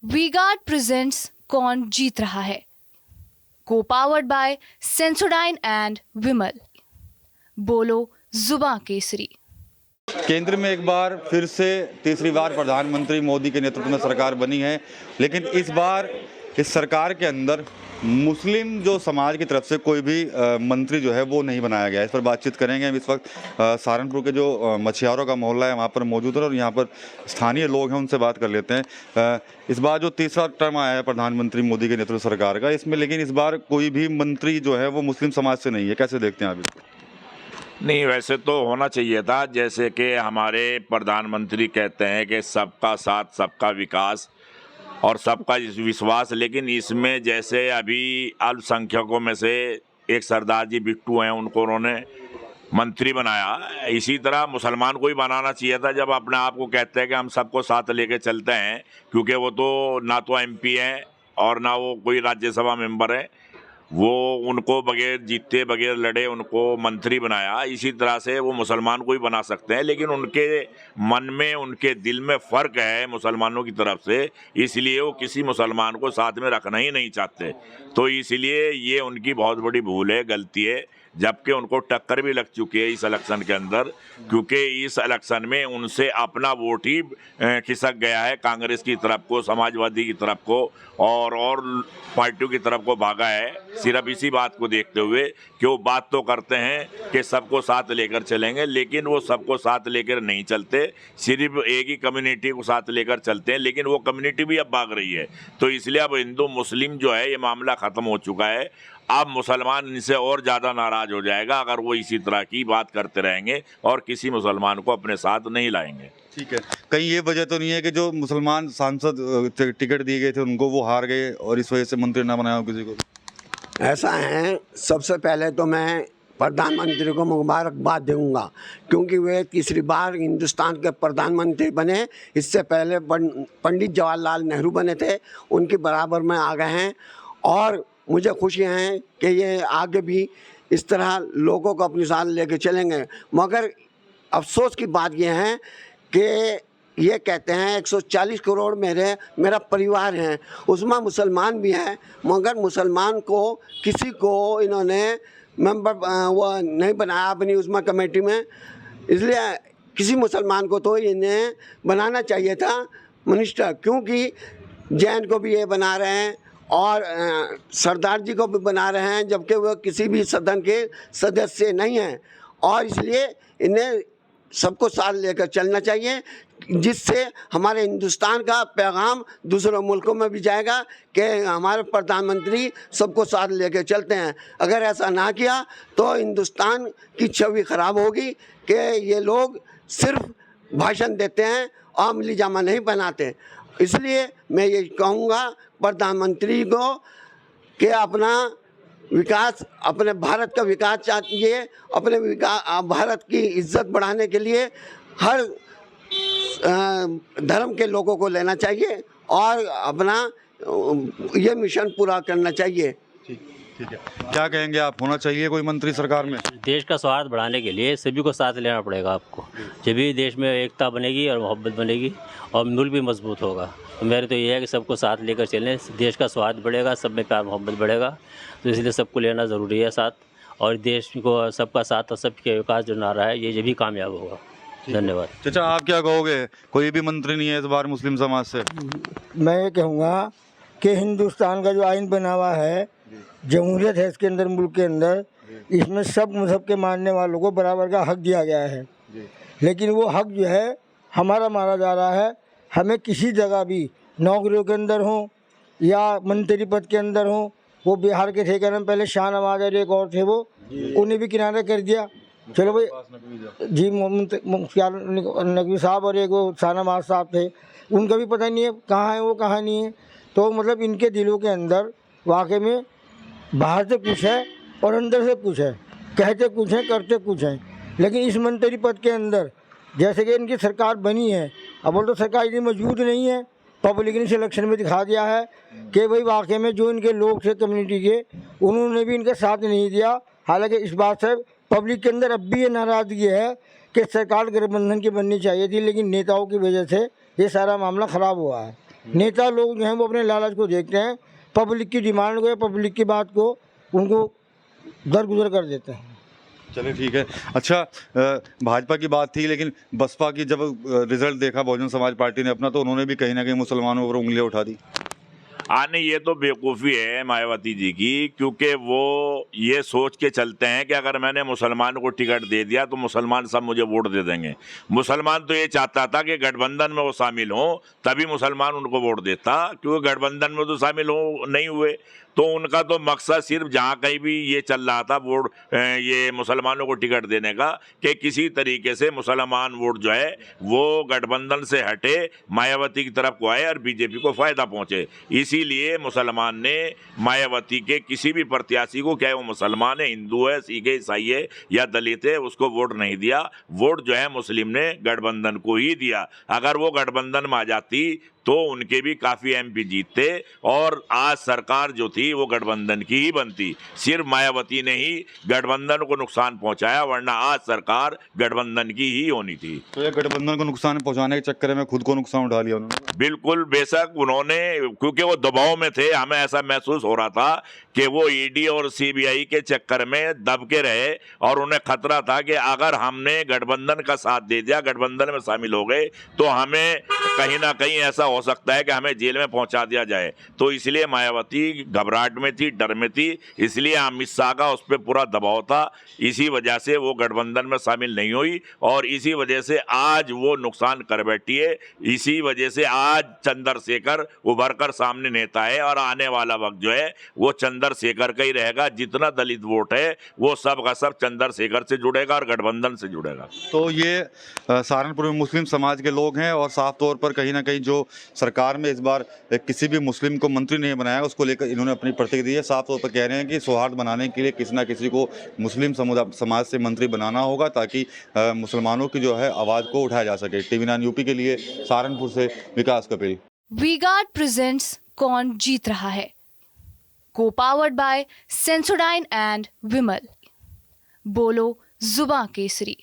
V-Guard presents कौन जीत रहा है, को पावर्ड बाय सेंसोडाइन एंड विमल। बोलो जुबां केसरी। केंद्र में एक बार फिर से तीसरी बार प्रधानमंत्री मोदी के नेतृत्व में सरकार बनी है, लेकिन इस बार इस सरकार के अंदर मुस्लिम जो समाज की तरफ से कोई भी मंत्री जो है वो नहीं बनाया गया है। इस पर बातचीत करेंगे हम। इस वक्त सहारनपुर के जो मछियारों का मोहल्ला है वहाँ पर मौजूद है और यहाँ पर स्थानीय लोग हैं, उनसे बात कर लेते हैं। इस बार जो तीसरा टर्म आया है प्रधानमंत्री मोदी के नेतृत्व सरकार का, इसमें लेकिन इस बार कोई भी मंत्री जो है वो मुस्लिम समाज से नहीं है। कैसे देखते हैं आप इसको? नहीं, वैसे तो होना चाहिए था। जैसे कि हमारे प्रधानमंत्री कहते हैं कि सबका साथ सबका विकास और सबका विश्वास, लेकिन इसमें जैसे अभी अल्पसंख्यकों में से एक सरदार जी बिट्टू हैं, उनको उन्होंने मंत्री बनाया। इसी तरह मुसलमान को ही बनाना चाहिए था, जब अपने आप को कहते हैं कि हम सबको साथ लेके चलते हैं, क्योंकि वो तो ना तो एमपी हैं और ना वो कोई राज्यसभा मेंबर है। वो उनको बगैर जीते बगैर लड़े उनको मंत्री बनाया। इसी तरह से वो मुसलमान को ही बना सकते हैं, लेकिन उनके मन में उनके दिल में फ़र्क है मुसलमानों की तरफ से, इसलिए वो किसी मुसलमान को साथ में रखना ही नहीं चाहते। तो इसलिए ये उनकी बहुत बड़ी भूल है, गलती है, जबकि उनको टक्कर भी लग चुकी है इस इलेक्शन के अंदर, क्योंकि इस इलेक्शन में उनसे अपना वोट ही खिसक गया है कांग्रेस की तरफ को, समाजवादी की तरफ को और पार्टियों की तरफ को भागा है, सिर्फ इसी बात को देखते हुए कि वो बात तो करते हैं कि सबको साथ लेकर चलेंगे, लेकिन वो सबको साथ लेकर नहीं चलते, सिर्फ एक ही कम्युनिटी को साथ लेकर चलते हैं, लेकिन वो कम्युनिटी भी अब भाग रही है। तो इसलिए अब हिंदू मुस्लिम जो है ये मामला ख़त्म हो चुका है। अब मुसलमान इनसे और ज़्यादा नाराज़ हो जाएगा अगर वो इसी तरह की बात करते रहेंगे और किसी मुसलमान को अपने साथ नहीं लाएंगे। ठीक है, कहीं ये वजह तो नहीं है कि जो मुसलमान सांसद टिकट दिए गए थे उनको वो हार गए और इस वजह से मंत्री ना बनाया हो किसी को? ऐसा है, सबसे पहले तो मैं प्रधानमंत्री को मुबारकबाद दूंगा, क्योंकि वे तीसरी बार हिंदुस्तान के प्रधानमंत्री बने। इससे पहले पंडित जवाहरलाल नेहरू बने थे, उनके बराबर में आ गए हैं और मुझे खुशी है कि ये आगे भी इस तरह लोगों को अपने साथ लेके चलेंगे। मगर अफसोस की बात ये है कि ये कहते हैं 140 करोड़ मेरा परिवार है, उसमें मुसलमान भी हैं, मगर मुसलमान को किसी को इन्होंने मेंबर वो नहीं बनाया अपनी उसमें कमेटी में, इसलिए किसी मुसलमान को तो इन्हें बनाना चाहिए था मिनिस्टर, क्योंकि जैन को भी ये बना रहे हैं और सरदार जी को भी बना रहे हैं, जबकि वो किसी भी सदन के सदस्य नहीं हैं। और इसलिए इन्हें सबको साथ लेकर चलना चाहिए, जिससे हमारे हिंदुस्तान का पैगाम दूसरे मुल्कों में भी जाएगा कि हमारे प्रधानमंत्री सबको साथ लेकर चलते हैं। अगर ऐसा ना किया तो हिंदुस्तान की छवि ख़राब होगी कि ये लोग सिर्फ भाषण देते हैं और अमली जामा नहीं बनाते। इसलिए मैं ये कहूँगा प्रधानमंत्री को कि अपना विकास, अपने भारत का विकास चाहिए, अपने भारत की इज्जत बढ़ाने के लिए हर धर्म के लोगों को लेना चाहिए और अपना ये मिशन पूरा करना चाहिए। ठीक है, क्या कहेंगे आप, होना चाहिए कोई मंत्री सरकार में? देश का स्वार्थ बढ़ाने के लिए सभी को साथ लेना पड़ेगा आपको, जब भी देश में एकता बनेगी और मोहब्बत बनेगी और मुल्क भी मजबूत होगा। तो मेरे तो ये है कि सबको साथ लेकर चलें, देश का स्वार्थ बढ़ेगा, सब में प्यार मोहब्बत बढ़ेगा, तो इसलिए सबको लेना ज़रूरी है साथ, और देश को सबका साथ और सबके विकास जो नारा है ये भी कामयाब होगा। धन्यवाद। चाचा, आप क्या कहोगे? कोई भी मंत्री नहीं है इस बार मुस्लिम समाज से? मैं ये कहूँगा कि हिंदुस्तान का जो आइन बना हुआ है, जमहूरियत है इसके अंदर, मुल्क के अंदर, इसमें सब मज़हब के मानने वालों को बराबर का हक दिया गया है, लेकिन वो हक जो है हमारा मारा जा रहा है। हमें किसी जगह भी नौकरियों के अंदर हो या मंत्री पद के अंदर हो, वो बिहार के थे क्या नाम पहले शाहनवाज और एक और थे, वो उन्हें भी किनारे कर दिया। चलो भाई जी, मुख्तार नकवी साहब और एक वो शाहनवाज साहब थे, उनका भी पता नहीं है कहाँ है वो, कहाँ नहीं है। तो मतलब इनके दिलों के अंदर वाकई में बाहर से कुछ है और अंदर से कुछ है, कहते कुछ है करते कुछ है। लेकिन इस मंत्री पद के अंदर जैसे कि इनकी सरकार बनी है, अब बोल तो सरकार इतनी मजबूत नहीं है, पब्लिक ने इलेक्शन में दिखा दिया है कि भाई वाकई में जो इनके लोग थे कम्युनिटी के, उन्होंने भी इनका साथ नहीं दिया। हालांकि इस बात से पब्लिक के अंदर अब भी ये नाराज़गी है कि सरकार गठबंधन की बननी चाहिए थी, लेकिन नेताओं की वजह से ये सारा मामला ख़राब हुआ है। नेता लोग जो हैं वो अपने लालच को देखते हैं, पब्लिक की डिमांड को या पब्लिक की बात को उनको दरगुजर कर देते हैं। चलिए ठीक है। अच्छा, भाजपा की बात थी, लेकिन बसपा की जब रिजल्ट देखा बहुजन समाज पार्टी ने अपना, तो उन्होंने भी कहीं ना कहीं मुसलमानों पर उंगलियां उठा दी। नहीं, ये तो बेवकूफ़ी है मायावती जी की, क्योंकि वो ये सोच के चलते हैं कि अगर मैंने मुसलमान को टिकट दे दिया तो मुसलमान सब मुझे वोट दे देंगे। मुसलमान तो ये चाहता था कि गठबंधन में वो शामिल हों, तभी मुसलमान उनको वोट देता, क्योंकि गठबंधन में तो शामिल हो नहीं हुए। तो उनका तो मकसद सिर्फ जहाँ कहीं भी ये चल रहा था वोट, ये मुसलमानों को टिकट देने का, कि किसी तरीके से मुसलमान वोट जो है वो गठबंधन से हटे, मायावती की तरफ को आए और बीजेपी को फ़ायदा पहुँचे। इसीलिए मुसलमान ने मायावती के किसी भी प्रत्याशी को, चाहे वो मुसलमान है, हिंदू है, सिख है, ईसाई है या दलित है, उसको वोट नहीं दिया। वोट जो है मुस्लिम ने गठबंधन को ही दिया। अगर वो गठबंधन में आ जाती तो उनके भी काफ़ी एमपी जीतते और आज सरकार जो थी वो गठबंधन की ही बनती। सिर्फ मायावती ने ही गठबंधन को नुकसान पहुंचाया, वरना आज सरकार गठबंधन की ही होनी थी। तो ये गठबंधन को नुकसान पहुंचाने के चक्कर में खुद को नुकसान उठा लिया उन्होंने। बिल्कुल, बेशक उन्होंने, क्योंकि वो दबाव में थे, हमें ऐसा महसूस हो रहा था कि वो ईडी और सीबीआई के चक्कर में दब के रहे और उन्हें खतरा था कि अगर हमने गठबंधन का साथ दे दिया, गठबंधन में शामिल हो गए, तो हमें कहीं ना कहीं ऐसा हो सकता है कि हमें जेल में पहुंचा दिया जाए। तो इसलिए मायावती घबराहट में थी, डर में थी, इसलिए अमित शाह का उस पर पूरा दबाव था। इसी वजह से वो गठबंधन में शामिल नहीं हुई और इसी वजह से आज वो नुकसान कर बैठी है। इसी वजह से आज चंद्रशेखर उभर कर सामने नेता है और आने वाला वक्त जो है वो चंद्रशेखर का ही रहेगा। जितना दलित वोट है वो सब का सब चंद्रशेखर से जुड़ेगा और गठबंधन से जुड़ेगा। तो ये सहारनपुर में मुस्लिम समाज के लोग हैं और साफ तौर पर कहीं ना कहीं जो सरकार में इस बार किसी भी मुस्लिम को मंत्री नहीं बनाया, उसको लेकर इन्होंने अपनी प्रतिक्रिया दी है। साफ तौर पर कह रहे हैं कि सौहार्द बनाने के लिए किसी ना किसी को मुस्लिम समाज से मंत्री बनाना होगा, ताकि मुसलमानों की जो है आवाज़ को उठाया जा सके। टीवी 9 यूपी के लिए सहारनपुर से विकास कपिल। वी-गार्ड प्रेजेंट्स कौन जीत रहा है, को पावर्ड बाय सेंसोडाइन एंड विमल। बोलो जुबां केसरी।